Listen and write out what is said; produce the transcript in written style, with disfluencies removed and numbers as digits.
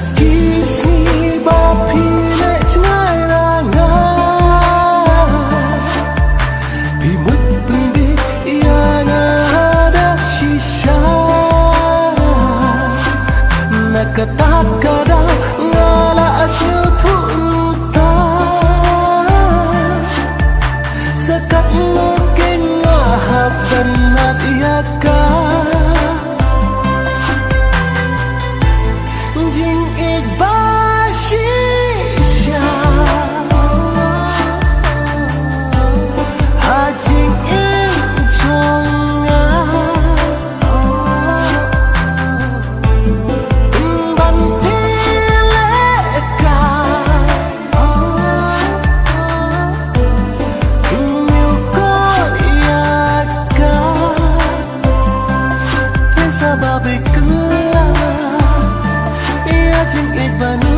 Akisni bapile cngai ranga Bimut pendi iana ada shisha Nakatakada ngala asil tunta Sekat mungkin ngahap dan hatiaka Jing igbashisha Hajing inchonga Ban pileka Nyukor iaka Pensa babi kela Jing ik ban